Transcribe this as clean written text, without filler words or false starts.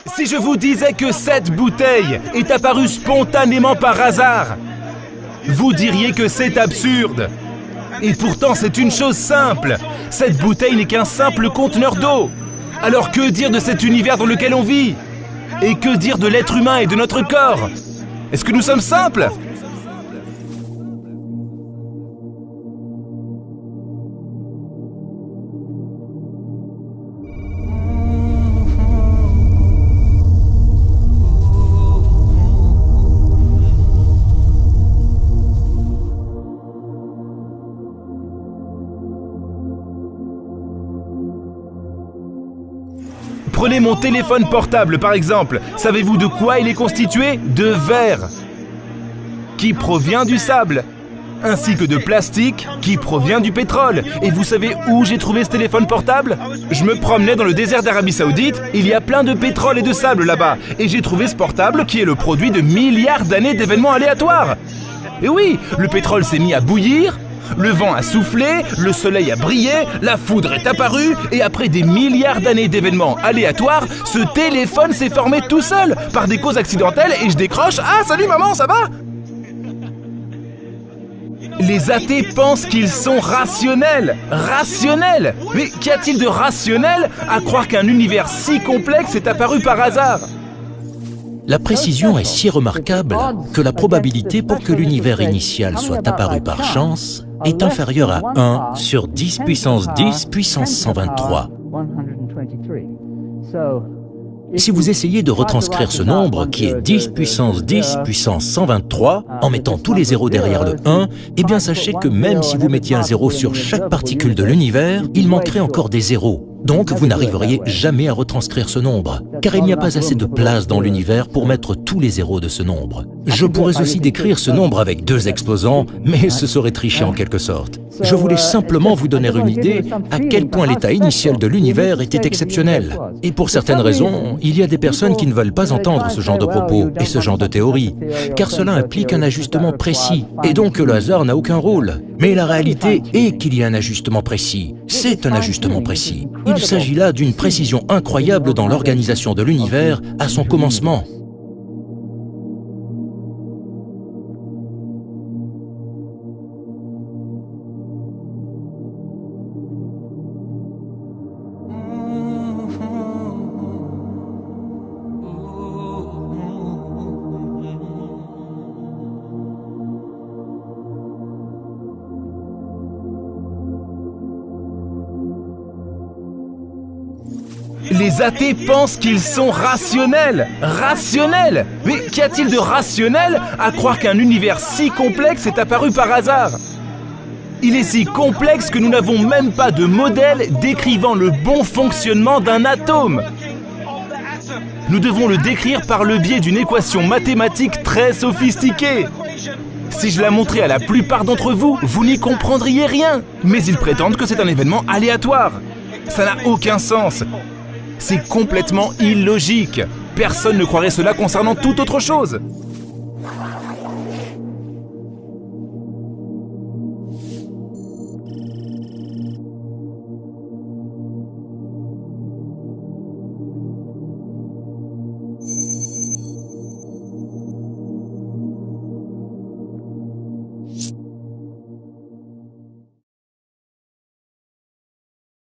Si je vous disais que cette bouteille est apparue spontanément par hasard, vous diriez que c'est absurde. Et pourtant, c'est une chose simple. Cette bouteille n'est qu'un simple conteneur d'eau. Alors que dire de cet univers dans lequel on vit? Et que dire de l'être humain et de notre corps? Est-ce que nous sommes simples? Prenez mon téléphone portable par exemple. Savez-vous de quoi il est constitué? De verre, qui provient du sable, ainsi que de plastique, qui provient du pétrole. Et vous savez où j'ai trouvé ce téléphone portable? Je me promenais dans le désert d'Arabie Saoudite, il y a plein de pétrole et de sable là-bas. Et j'ai trouvé ce portable qui est le produit de milliards d'années d'événements aléatoires. Et oui, le pétrole s'est mis à bouillir, le vent a soufflé, le soleil a brillé, la foudre est apparue, et après des milliards d'années d'événements aléatoires, ce téléphone s'est formé tout seul, par des causes accidentelles, et je décroche. Ah, salut maman, ça va? Les athées pensent qu'ils sont rationnels. Rationnels? Mais qu'y a-t-il de rationnel à croire qu'un univers si complexe est apparu par hasard? La précision est si remarquable que la probabilité pour que l'univers initial soit apparu par chance est inférieure à 1 sur 10 puissance 10 puissance 123. Si vous essayez de retranscrire ce nombre, qui est 10 puissance 10 puissance 123, en mettant tous les zéros derrière le 1, eh bien sachez que même si vous mettiez un zéro sur chaque particule de l'univers, il manquerait encore des zéros. Donc vous n'arriveriez jamais à retranscrire ce nombre, car il n'y a pas assez de place dans l'univers pour mettre tous les zéros de ce nombre. Je pourrais aussi décrire ce nombre avec 2 exposants, mais ce serait tricher en quelque sorte. Je voulais simplement vous donner une idée à quel point l'état initial de l'univers était exceptionnel. Et pour certaines raisons, il y a des personnes qui ne veulent pas entendre ce genre de propos et ce genre de théorie, car cela implique un ajustement précis, et donc le hasard n'a aucun rôle. Mais la réalité est qu'il y a un ajustement précis. C'est un ajustement précis. Il s'agit là d'une précision incroyable dans l'organisation de l'univers à son commencement. Les athées pensent qu'ils sont rationnels. Rationnels? Mais qu'y a-t-il de rationnel à croire qu'un univers si complexe est apparu par hasard? Il est si complexe que nous n'avons même pas de modèle décrivant le bon fonctionnement d'un atome. Nous devons le décrire par le biais d'une équation mathématique très sophistiquée. Si je la montrais à la plupart d'entre vous, vous n'y comprendriez rien. Mais ils prétendent que c'est un événement aléatoire. Ça n'a aucun sens. C'est complètement illogique. Personne ne croirait cela concernant toute autre chose.